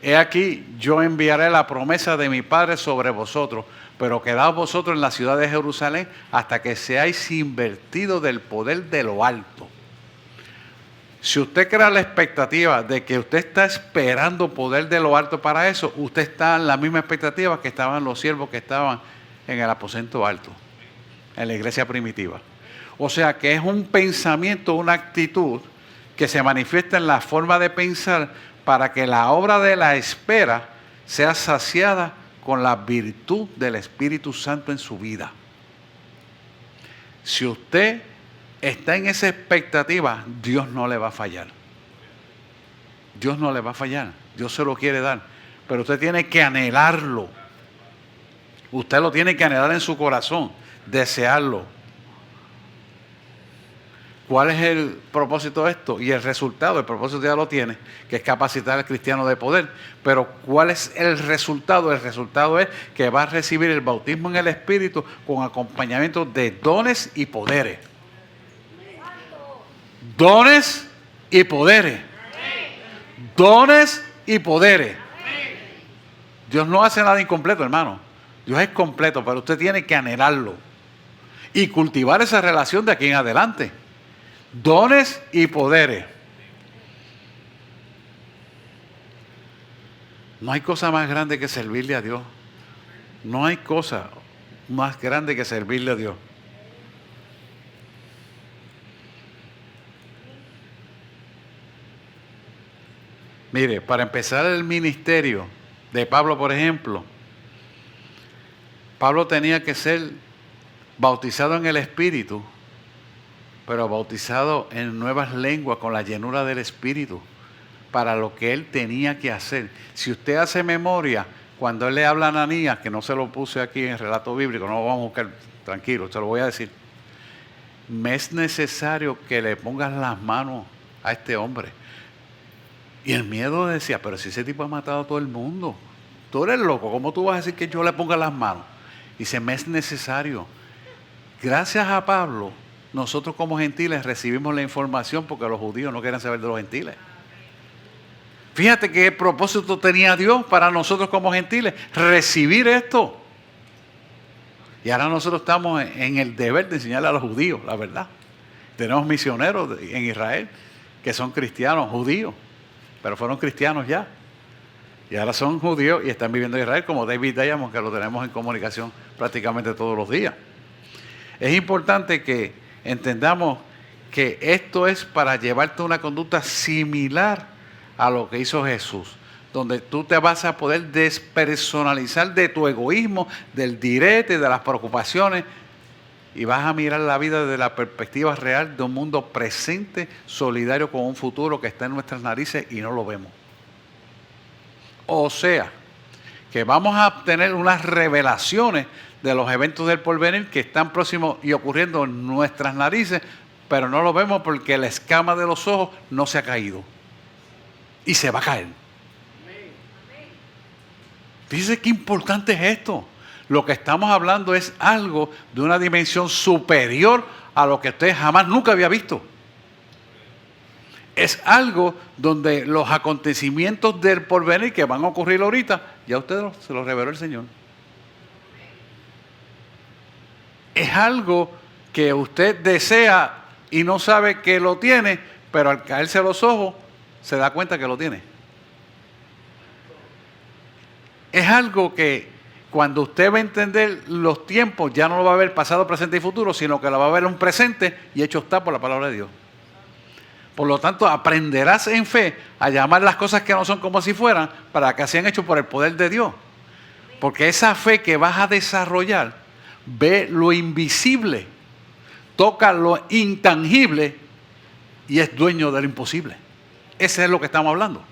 He aquí, yo enviaré la promesa de mi Padre sobre vosotros, pero quedaos vosotros en la ciudad de Jerusalén hasta que seáis invertidos del poder de lo alto. Si usted crea la expectativa de que usted está esperando poder de lo alto para eso, usted está en la misma expectativa que estaban los siervos que estaban en el aposento alto, en la iglesia primitiva. O sea que es un pensamiento, una actitud que se manifiesta en la forma de pensar para que la obra de la espera sea saciada con la virtud del Espíritu Santo en su vida. Si usted está en esa expectativa, Dios no le va a fallar. Dios no le va a fallar. Dios se lo quiere dar. Pero usted tiene que anhelarlo. Usted lo tiene que anhelar en su corazón, desearlo. ¿Cuál es el propósito de esto? Y el resultado, el propósito ya lo tiene, que es capacitar al cristiano de poder. Pero ¿cuál es el resultado? El resultado es que va a recibir el bautismo en el Espíritu con acompañamiento de dones y poderes. Dones y poderes. Dones y poderes. Dios no hace nada incompleto, hermano. Dios es completo, pero usted tiene que anhelarlo y cultivar esa relación de aquí en adelante. Dones y poderes. No hay cosa más grande que servirle a Dios. No hay cosa más grande que servirle a Dios. Mire, para empezar el ministerio de Pablo, por ejemplo, Pablo tenía que ser bautizado en el Espíritu, pero bautizado en nuevas lenguas con la llenura del Espíritu, para lo que él tenía que hacer. Si usted hace memoria, cuando él le habla a Ananías, que no se lo puse aquí en el relato bíblico, no lo vamos a buscar, tranquilo, se lo voy a decir. Me es necesario que le pongas las manos a este hombre. Y el miedo decía, pero si ese tipo ha matado a todo el mundo, tú eres loco, ¿cómo tú vas a decir que yo le ponga las manos? Dice, me es necesario. Gracias a Pablo, nosotros como gentiles recibimos la información porque los judíos no quieren saber de los gentiles. Fíjate qué propósito tenía Dios para nosotros como gentiles, recibir esto. Y ahora nosotros estamos en el deber de enseñarle a los judíos la verdad. Tenemos misioneros en Israel que son cristianos, judíos, pero fueron cristianos ya. Y ahora son judíos y están viviendo en Israel, como David Diamond, que lo tenemos en comunicación prácticamente todos los días. Es importante que entendamos que esto es para llevarte a una conducta similar a lo que hizo Jesús, donde tú te vas a poder despersonalizar de tu egoísmo, del direte, de las preocupaciones, y vas a mirar la vida desde la perspectiva real de un mundo presente, solidario con un futuro que está en nuestras narices y no lo vemos. O sea, que vamos a tener unas revelaciones de los eventos del porvenir que están próximos y ocurriendo en nuestras narices, pero no lo vemos porque la escama de los ojos no se ha caído. Y se va a caer. Fíjense qué importante es esto. Lo que estamos hablando es algo de una dimensión superior a lo que usted jamás nunca había visto. Es algo donde los acontecimientos del porvenir que van a ocurrir ahorita, ya usted se los reveló el Señor. Es algo que usted desea y no sabe que lo tiene, pero al caerse los ojos se da cuenta que lo tiene. Es algo que cuando usted va a entender los tiempos, ya no lo va a ver pasado, presente y futuro, sino que lo va a ver en un presente y hecho está por la palabra de Dios. Por lo tanto, aprenderás en fe a llamar las cosas que no son como si fueran, para que sean hechos por el poder de Dios. Porque esa fe que vas a desarrollar ve lo invisible, toca lo intangible y es dueño de lo imposible. Ese es lo que estamos hablando.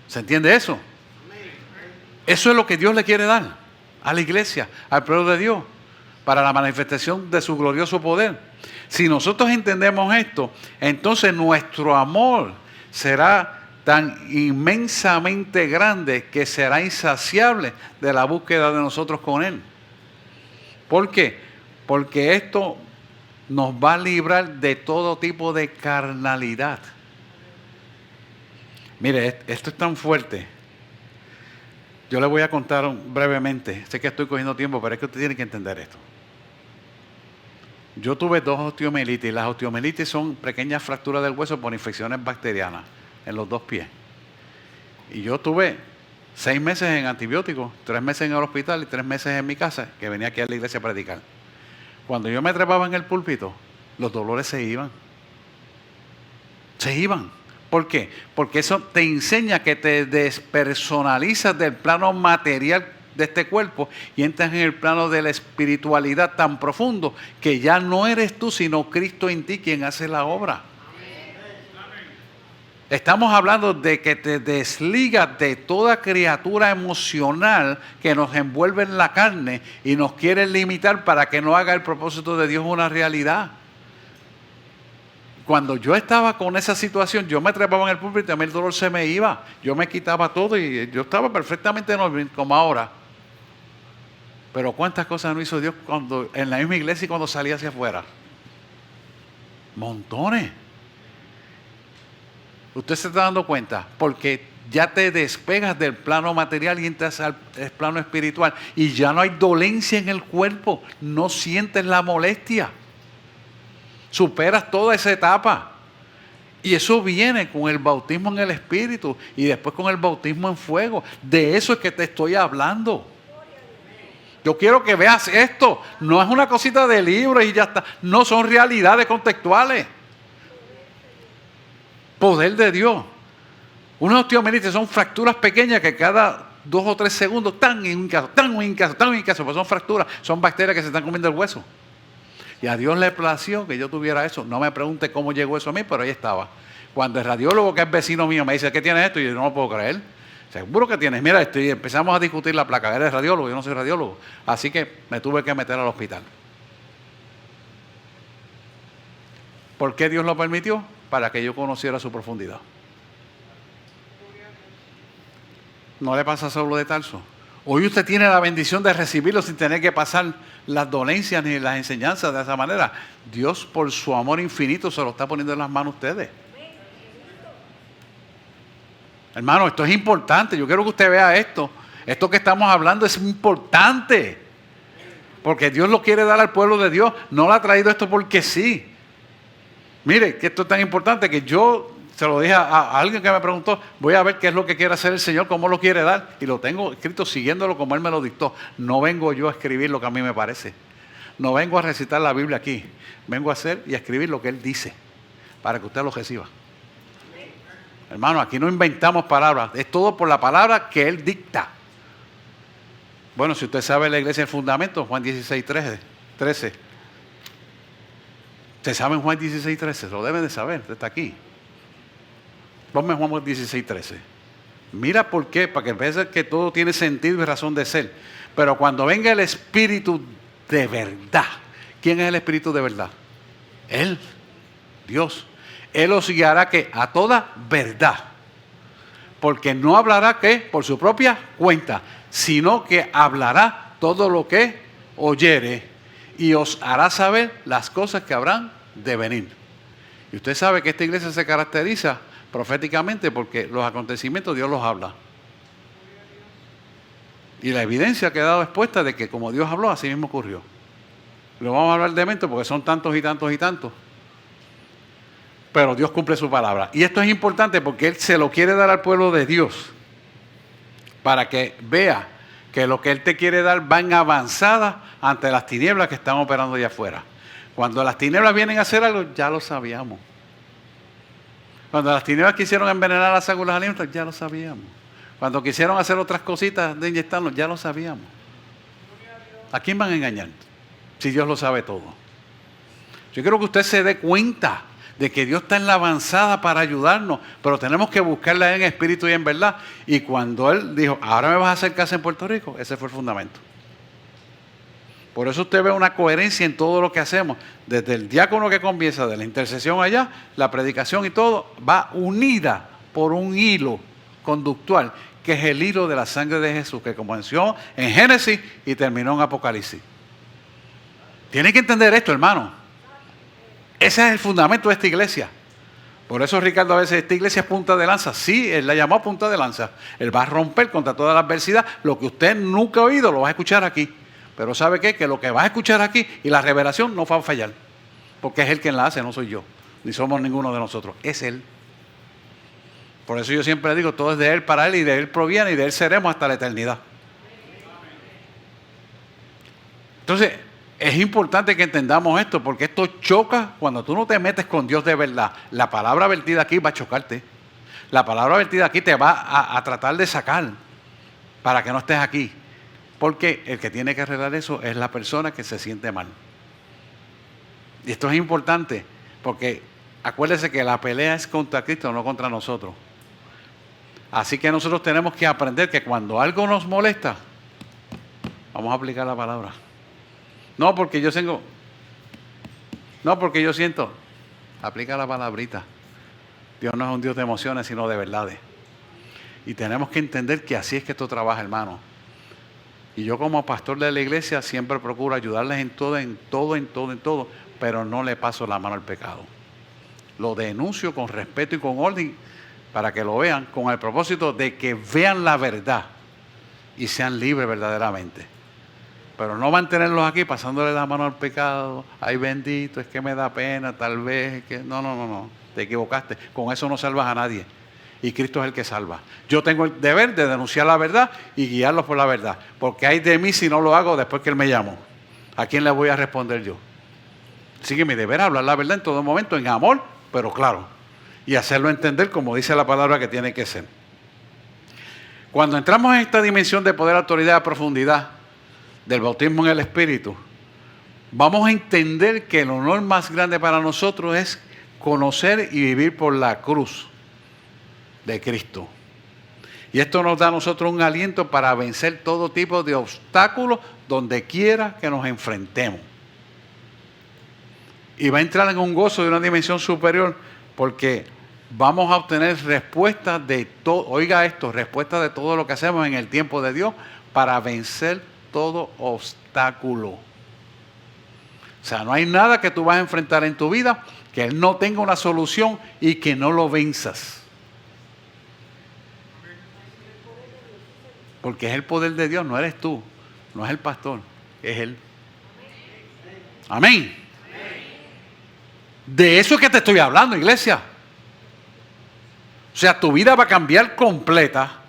¿Se entiende eso? Eso es lo que Dios le quiere dar a la iglesia, al pueblo de Dios, para la manifestación de su glorioso poder. Si nosotros entendemos esto, entonces nuestro amor será tan inmensamente grande que será insaciable de la búsqueda de nosotros con Él. ¿Por qué? Porque esto nos va a librar de todo tipo de carnalidad. Mire, esto es tan fuerte. Yo le voy a contar brevemente. Sé que estoy cogiendo tiempo, pero es que usted tiene que entender esto. Yo tuve 2 osteomielitis. Las osteomielitis son pequeñas fracturas del hueso por infecciones bacterianas en los 2 pies. Y yo tuve 6 meses en antibióticos, 3 meses en el hospital y 3 meses en mi casa, que venía aquí a la iglesia a predicar. Cuando yo me trepaba en el púlpito, los dolores se iban. Se iban. ¿Por qué? Porque eso te enseña que te despersonalizas del plano material de este cuerpo y entras en el plano de la espiritualidad tan profundo que ya no eres tú, sino Cristo en ti quien hace la obra. Estamos hablando de que te desligas de toda criatura emocional que nos envuelve en la carne y nos quiere limitar para que no haga el propósito de Dios una realidad. Cuando yo estaba con esa situación, yo me trepaba en el púlpito y a mí el dolor se me iba. Yo me quitaba todo y yo estaba perfectamente normal, como ahora. Pero ¿cuántas cosas no hizo Dios cuando en la misma iglesia y cuando salía hacia afuera? Montones. Usted se está dando cuenta, porque ya te despegas del plano material y entras al plano espiritual y ya no hay dolencia en el cuerpo, no sientes la molestia. Superas toda esa etapa. Y eso viene con el bautismo en el Espíritu y después con el bautismo en fuego. De eso es que te estoy hablando. Yo quiero que veas esto. No es una cosita de libros y ya está. No, son realidades contextuales. Poder de Dios. Una osteomielitis son fracturas pequeñas que cada 2 o 3 segundos están en un caso, pues son fracturas, son bacterias que se están comiendo el hueso. Y a Dios le plació que yo tuviera eso. No me pregunte cómo llegó eso a mí, pero ahí estaba. Cuando el radiólogo, que es vecino mío, me dice, ¿qué tiene esto? Y yo no lo puedo creer. Seguro que tienes. Mira esto. Y empezamos a discutir la placa. Eres radiólogo, yo no soy radiólogo. Así que me tuve que meter al hospital. ¿Por qué Dios lo permitió? Para que yo conociera su profundidad. ¿No le pasa a Saulo de Tarso? Hoy usted tiene la bendición de recibirlo sin tener que pasar las dolencias ni las enseñanzas de esa manera. Dios, por su amor infinito, se lo está poniendo en las manos a ustedes. Hermano, esto es importante. Yo quiero que usted vea esto. Esto que estamos hablando es importante. Porque Dios lo quiere dar al pueblo de Dios. No le ha traído esto porque sí. Mire, que esto es tan importante que yo se lo dije a alguien que me preguntó, voy a ver qué es lo que quiere hacer el Señor, cómo lo quiere dar. Y lo tengo escrito siguiéndolo como Él me lo dictó. No vengo yo a escribir lo que a mí me parece. No vengo a recitar la Biblia aquí. Vengo a hacer y a escribir lo que Él dice, para que usted lo reciba. Hermano, aquí no inventamos palabras. Es todo por la palabra que Él dicta. Bueno, si usted sabe la iglesia, el fundamento, Juan 16, 13. ¿Usted sabe en Juan 16, 13? Lo deben de saber, usted está aquí. Ponme Juan 16, 13. Mira por qué, para que veas que todo tiene sentido y razón de ser. Pero cuando venga el Espíritu de verdad, ¿quién es el Espíritu de verdad? Él, Dios. Él os guiará que a toda verdad. Porque no hablará que por su propia cuenta, sino que hablará todo lo que oyere y os hará saber las cosas que habrán de venir. Y usted sabe que esta iglesia se caracteriza proféticamente porque los acontecimientos Dios los habla. Y la evidencia ha quedado expuesta de que como Dios habló, así mismo ocurrió. Lo vamos a hablar de momento porque son tantos y tantos y tantos. Pero Dios cumple su palabra. Y esto es importante porque Él se lo quiere dar al pueblo de Dios. Para que vea que lo que Él te quiere dar va en avanzada ante las tinieblas que están operando allá afuera. Cuando las tinieblas vienen a hacer algo, ya lo sabíamos. Cuando las tinieblas quisieron envenenar las águilas alimentos, ya lo sabíamos. Cuando quisieron hacer otras cositas de inyectarnos, ya lo sabíamos. ¿A quién van a engañar? Si Dios lo sabe todo. Yo quiero que usted se dé cuenta de que Dios está en la avanzada para ayudarnos, pero tenemos que buscarla en espíritu y en verdad. Y cuando Él dijo, ahora me vas a hacer casa en Puerto Rico, ese fue el fundamento. Por eso usted ve una coherencia en todo lo que hacemos. Desde el diácono que comienza, de la intercesión allá, la predicación y todo, va unida por un hilo conductual, que es el hilo de la sangre de Jesús, que comenzó en Génesis y terminó en Apocalipsis. Tiene que entender esto, hermano. Ese es el fundamento de esta iglesia. Por eso Ricardo a veces, esta iglesia es punta de lanza. Sí, Él la llamó punta de lanza. Él va a romper contra toda la adversidad. Lo que usted nunca ha oído, lo va a escuchar aquí. Pero ¿sabe qué? Que lo que va a escuchar aquí y la revelación no va a fallar. Porque es Él quien la hace, no soy yo. Ni somos ninguno de nosotros. Es Él. Por eso yo siempre digo, todo es de Él, para Él, y de Él proviene, y de Él seremos hasta la eternidad. Entonces, es importante que entendamos esto, porque esto choca cuando tú no te metes con Dios de verdad. La palabra vertida aquí va a chocarte. La palabra vertida aquí te va a tratar de sacar para que no estés aquí. Porque el que tiene que arreglar eso es la persona que se siente mal. Y esto es importante, porque acuérdese que la pelea es contra Cristo, no contra nosotros. Así que nosotros tenemos que aprender que cuando algo nos molesta, vamos a aplicar la palabra. No porque yo tengo, no porque yo siento, aplica la palabrita. Dios no es un Dios de emociones, sino de verdades. Y tenemos que entender que así es que esto trabaja, hermano. Y yo como pastor de la iglesia siempre procuro ayudarles en todo, pero no le paso la mano al pecado. Lo denuncio con respeto y con orden para que lo vean, con el propósito de que vean la verdad y sean libres verdaderamente. Pero no mantenerlos aquí pasándole la mano al pecado. Ay, bendito, es que me da pena, tal vez. Que no, te equivocaste. Con eso no salvas a nadie. Y Cristo es el que salva. Yo tengo el deber de denunciar la verdad y guiarlos por la verdad. Porque hay de mí si no lo hago después que Él me llamó. ¿A quién le voy a responder yo? Así que mi deber es hablar la verdad en todo momento, en amor, pero claro. Y hacerlo entender como dice la palabra que tiene que ser. Cuando entramos en esta dimensión de poder, autoridad y profundidad del bautismo en el Espíritu, vamos a entender que el honor más grande para nosotros es conocer y vivir por la cruz de Cristo. Y esto nos da a nosotros un aliento para vencer todo tipo de obstáculos donde quiera que nos enfrentemos. Y va a entrar en un gozo de una dimensión superior porque vamos a obtener respuestas de todo, oiga esto, respuestas de todo lo que hacemos en el tiempo de Dios para vencer todo obstáculo. O sea, no hay nada que tú vas a enfrentar en tu vida que Él no tenga una solución y que no lo venzas. Porque es el poder de Dios, no eres tú, no es el pastor, es Él. Amén. De eso es que te estoy hablando, iglesia. O sea, tu vida va a cambiar completa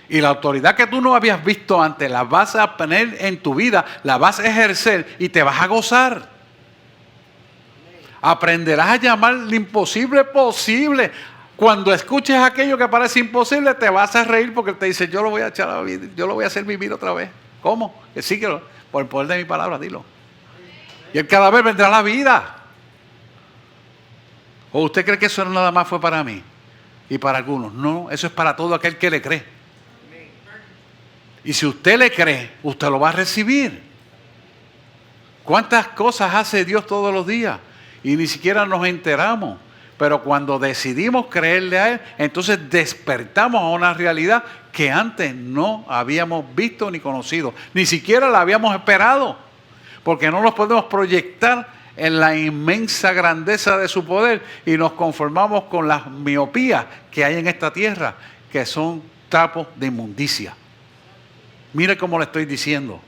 Y la autoridad que tú no habías visto antes, la vas a poner en tu vida, la vas a ejercer y te vas a gozar. Aprenderás a llamar lo imposible posible. Cuando escuches aquello que parece imposible, te vas a reír porque te dice, yo lo voy a echar a vivir, yo lo voy a hacer vivir otra vez. ¿Cómo? Que sí, que por el poder de mi palabra, dilo. Y él cada vez vendrá la vida. ¿O usted cree que eso nada más fue para mí y para algunos? No, eso es para todo aquel que le cree. Y si usted le cree, usted lo va a recibir. ¿Cuántas cosas hace Dios todos los días? Y ni siquiera nos enteramos. Pero cuando decidimos creerle a Él, entonces despertamos a una realidad que antes no habíamos visto ni conocido. Ni siquiera la habíamos esperado. Porque no nos podemos proyectar en la inmensa grandeza de su poder y nos conformamos con las miopías que hay en esta tierra, que son trapos de inmundicia. Mire cómo le estoy diciendo.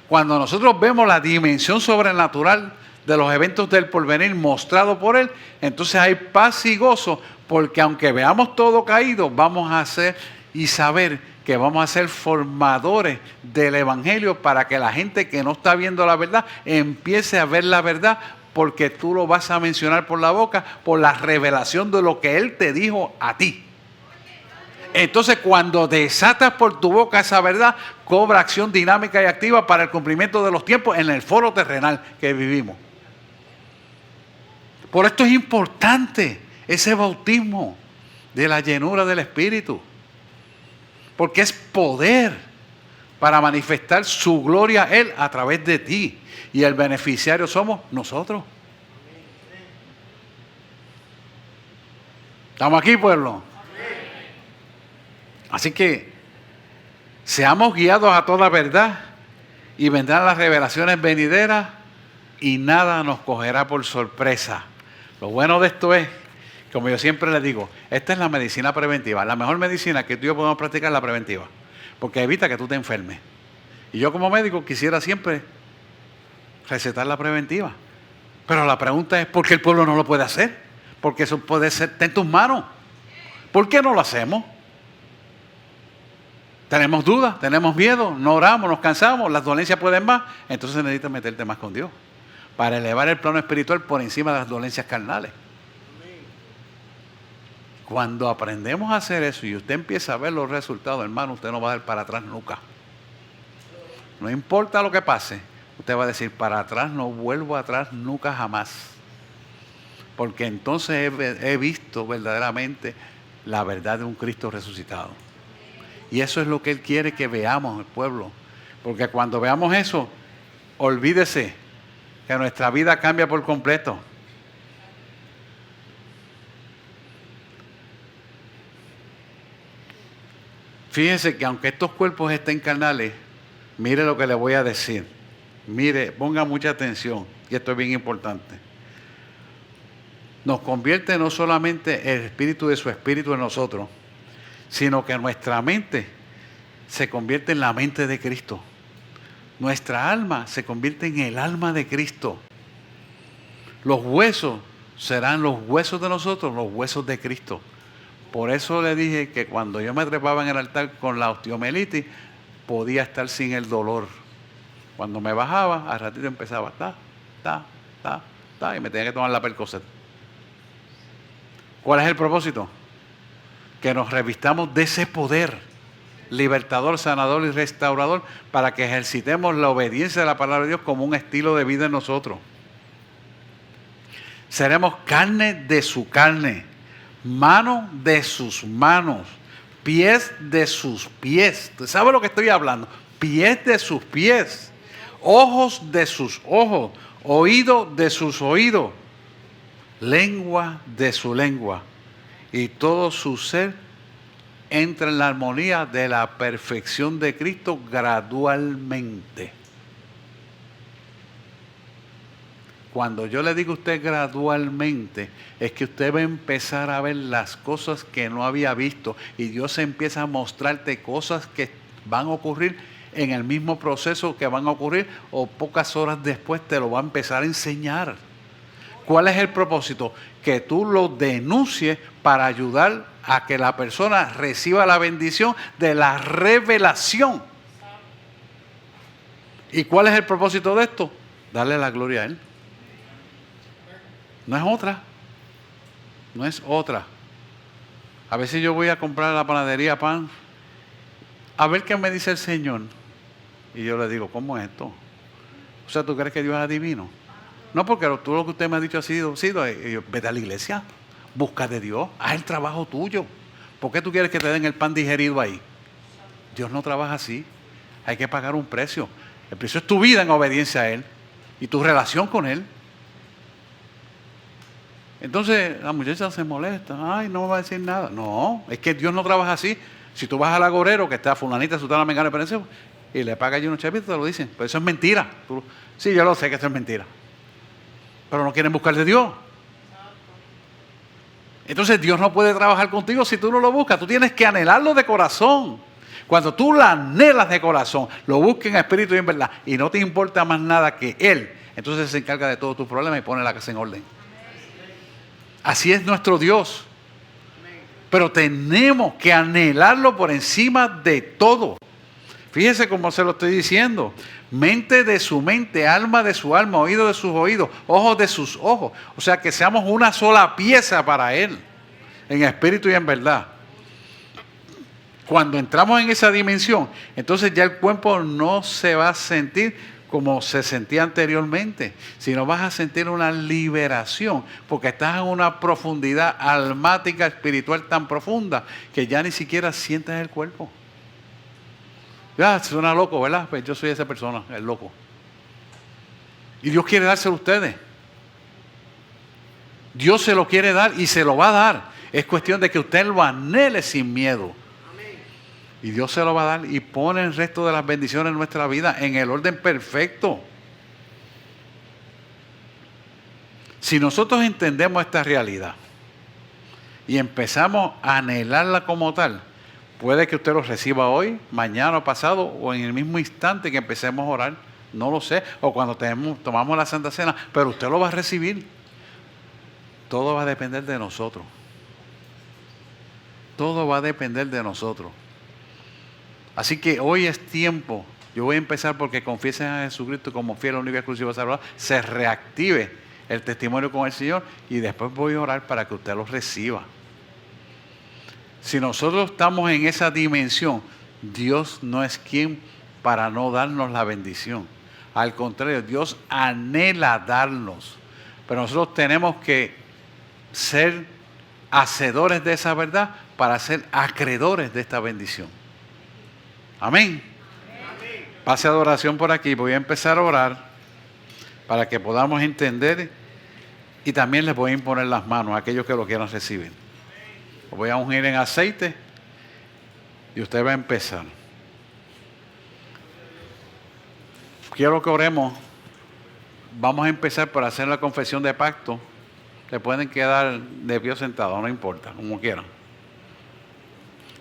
Cuando nosotros vemos la dimensión sobrenatural de los eventos del porvenir mostrado por Él, entonces hay paz y gozo, porque aunque veamos todo caído, vamos a hacer y saber que vamos a ser formadores del Evangelio para que la gente que no está viendo la verdad empiece a ver la verdad, porque tú lo vas a mencionar por la boca, por la revelación de lo que Él te dijo a ti. Entonces, cuando desatas por tu boca esa verdad, cobra acción dinámica y activa para el cumplimiento de los tiempos en el foro terrenal que vivimos. Por esto es importante ese bautismo de la llenura del Espíritu. Porque es poder para manifestar su gloria a Él a través de ti. Y el beneficiario somos nosotros. ¿Estamos aquí, pueblo? Así que seamos guiados a toda verdad y vendrán las revelaciones venideras y nada nos cogerá por sorpresa. Lo bueno de esto es, como yo siempre les digo, esta es la medicina preventiva. La mejor medicina que tú y yo podemos practicar es la preventiva, porque evita que tú te enfermes. Y yo como médico quisiera siempre recetar la preventiva. Pero la pregunta es, ¿por qué el pueblo no lo puede hacer? Porque eso puede ser, está en tus manos. ¿Por qué no lo hacemos? Tenemos dudas, tenemos miedo, no oramos, nos cansamos, las dolencias pueden más. Entonces necesitas meterte más con Dios para elevar el plano espiritual por encima de las dolencias carnales. Cuando aprendemos a hacer eso y usted empieza a ver los resultados, hermano, usted no va a dar para atrás nunca. No importa lo que pase, usted va a decir, para atrás no vuelvo atrás nunca jamás. Porque entonces he visto verdaderamente la verdad de un Cristo resucitado. Y eso es lo que Él quiere que veamos, el pueblo. Porque cuando veamos eso, olvídese que nuestra vida cambia por completo. Fíjense que aunque estos cuerpos estén carnales, mire lo que le voy a decir. Mire, ponga mucha atención, y esto es bien importante. Nos convierte no solamente el espíritu de su espíritu en nosotros, sino que nuestra mente se convierte en la mente de Cristo. Nuestra alma se convierte en el alma de Cristo. Los huesos serán los huesos de nosotros, los huesos de Cristo. Por eso le dije que cuando yo me trepaba en el altar con la osteomielitis, podía estar sin el dolor. Cuando me bajaba, al ratito empezaba, y me tenía que tomar la Percocet. ¿Cuál es el propósito? Que nos revistamos de ese poder libertador, sanador y restaurador para que ejercitemos la obediencia de la palabra de Dios como un estilo de vida en nosotros. Seremos carne de su carne, mano de sus manos, pies de sus pies. ¿Usted sabe lo que estoy hablando? Pies de sus pies, ojos de sus ojos, oído de sus oídos, lengua de su lengua. Y todo su ser entra en la armonía de la perfección de Cristo gradualmente. Cuando yo le digo a usted gradualmente, es que usted va a empezar a ver las cosas que no había visto y Dios empieza a mostrarte cosas que van a ocurrir en el mismo proceso que van a ocurrir o pocas horas después te lo va a empezar a enseñar. ¿Cuál es el propósito? Que tú lo denuncies para ayudar a que la persona reciba la bendición de la revelación. ¿Y cuál es el propósito de esto? Darle la gloria a Él. No es otra. No es otra. A veces yo voy a comprar a la panadería pan, a ver qué me dice el Señor. Y yo le digo, ¿cómo es esto? O sea, ¿tú crees que Dios es adivino? No, porque todo lo que usted me ha dicho ha sido vete a la iglesia, busca de Dios, haz el trabajo tuyo. ¿Por qué tú quieres que te den el pan digerido ahí? Dios no trabaja así. Hay que pagar un precio. El precio es tu vida en obediencia a Él y tu relación con Él. Entonces la muchacha se molesta. Ay, no me va a decir nada. No, es que Dios no trabaja así. Si tú vas al agorero, que está fulanita, sultana, mengana, perencio, y le pagas allí unos chapitos, te lo dicen. Pero eso es mentira. Sí, yo lo sé que eso es mentira. Pero no quieren buscar de Dios. Entonces Dios no puede trabajar contigo si tú no lo buscas. Tú tienes que anhelarlo de corazón. Cuando tú lo anhelas de corazón, lo busques en espíritu y en verdad, y no te importa más nada que Él, entonces se encarga de todos tus problemas y pone la casa en orden. Así es nuestro Dios. Pero tenemos que anhelarlo por encima de todo. Fíjese cómo se lo estoy diciendo. Mente de su mente, alma de su alma, oído de sus oídos, ojos de sus ojos. O sea, que seamos una sola pieza para Él, en espíritu y en verdad. Cuando entramos en esa dimensión, entonces ya el cuerpo no se va a sentir como se sentía anteriormente, sino vas a sentir una liberación, porque estás en una profundidad almática, espiritual tan profunda, que ya ni siquiera sientes el cuerpo. Ya, suena loco, ¿verdad? Pues yo soy esa persona, el loco. Y Dios quiere dárselo a ustedes. Dios se lo quiere dar y se lo va a dar. Es cuestión de que usted lo anhele sin miedo. Y Dios se lo va a dar y pone el resto de las bendiciones en nuestra vida en el orden perfecto. Si nosotros entendemos esta realidad y empezamos a anhelarla como tal, puede que usted lo reciba hoy, mañana o pasado, o en el mismo instante que empecemos a orar. No lo sé. O cuando tomamos la Santa Cena, pero usted lo va a recibir. Todo va a depender de nosotros. Todo va a depender de nosotros. Así que hoy es tiempo. Yo voy a empezar porque confiesen a Jesucristo como fiel, único y exclusivo Salvador. Se reactive el testimonio con el Señor y después voy a orar para que usted lo reciba. Si nosotros estamos en esa dimensión, Dios no es quien para no darnos la bendición. Al contrario, Dios anhela darnos. Pero nosotros tenemos que ser hacedores de esa verdad para ser acreedores de esta bendición. Amén. Pase adoración por aquí. Voy a empezar a orar para que podamos entender y también les voy a imponer las manos a aquellos que lo quieran recibir. Lo voy a ungir en aceite y usted va a empezar. Quiero que oremos. Vamos a empezar por hacer la confesión de pacto. Se pueden quedar de pie sentados, no importa, como quieran.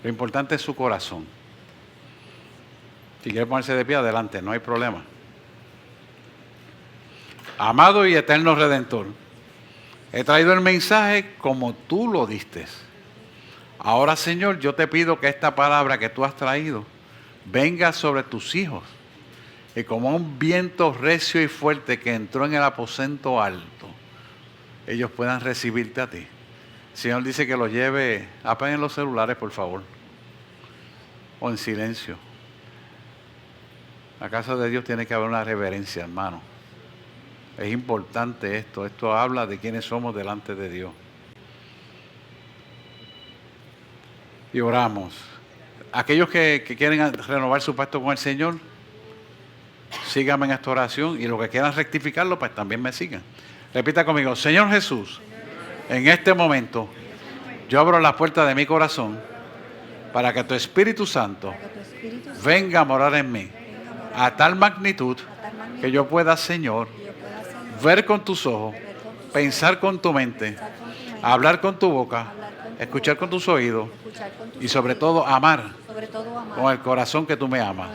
Lo importante es su corazón. Si quiere ponerse de pie, adelante, no hay problema. Amado y eterno Redentor, he traído el mensaje como tú lo diste. Ahora, Señor, yo te pido que esta palabra que tú has traído venga sobre tus hijos y como un viento recio y fuerte que entró en el aposento alto, ellos puedan recibirte a ti. El Señor dice que los lleve, apaguen los celulares, por favor, o en silencio. La casa de Dios tiene que haber una reverencia, hermano. Es importante esto. Esto habla de quiénes somos delante de Dios. Y oramos. Aquellos que quieren renovar su pacto con el Señor, síganme en esta oración. Y los que quieran rectificarlo, pues también me sigan. Repita conmigo. Señor Jesús, en este momento, yo abro las puertas de mi corazón para que tu Espíritu Santo venga a morar en mí. A tal magnitud que yo pueda, Señor, ver con tus ojos, pensar con tu mente, hablar con tu boca, escuchar con tus oídos y sobre todo amar con el corazón que tú me amas.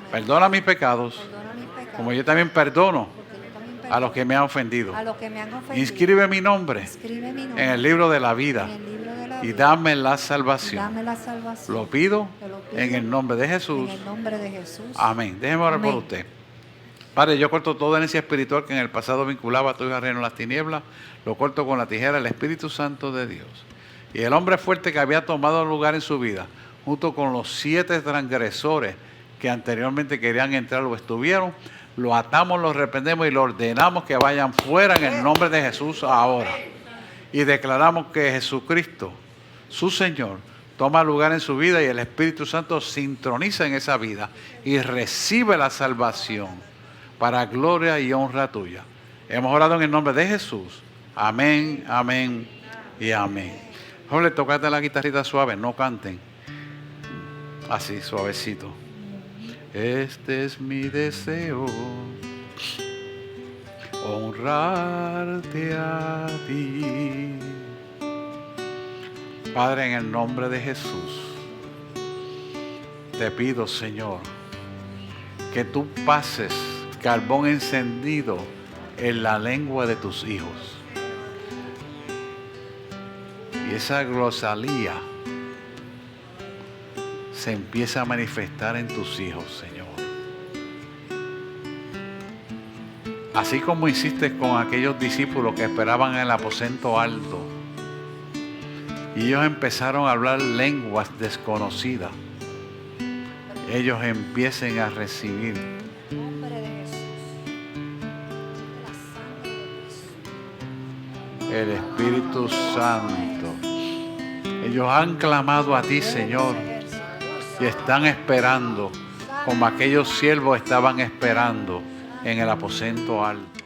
Perdona mis pecados, como yo también perdono a los que me han ofendido. a los que me han ofendido. Inscribe mi nombre Inscribe mi en nombre el libro de la vida en el libro de la y vida. dame la Y salvación. dame la salvación. Lo pido Te lo pido en el nombre de Jesús. en el nombre de Jesús. Amén. Déjeme orar por Amén. usted. Padre, yo corto toda herencia espiritual que en el pasado vinculaba a tu hija reino en las tinieblas. Lo corto con la tijera del Espíritu Santo de Dios. Y el hombre fuerte que había tomado lugar en su vida, junto con los 7 transgresores que anteriormente querían entrar o estuvieron, lo atamos, lo reprendemos y lo ordenamos que vayan fuera en el nombre de Jesús ahora. Y declaramos que Jesucristo, su Señor, toma lugar en su vida y el Espíritu Santo sintoniza en esa vida y recibe la salvación para gloria y honra tuya. Hemos orado en el nombre de Jesús. Amén, amén y amén. Joven, tocate la guitarrita suave, no canten. Así, suavecito. Este es mi deseo, honrarte a ti. Padre, en el nombre de Jesús, te pido, Señor, que tú pases carbón encendido en la lengua de tus hijos. Y esa glosalía se empieza a manifestar en tus hijos, Señor. Así como hiciste con aquellos discípulos que esperaban en el aposento alto. Y ellos empezaron a hablar lenguas desconocidas. Ellos empiecen a recibir Nombre de Jesús. La sangre de Jesús. el Espíritu Santo. Ellos han clamado a ti, Señor, y están esperando como aquellos siervos estaban esperando en el aposento alto.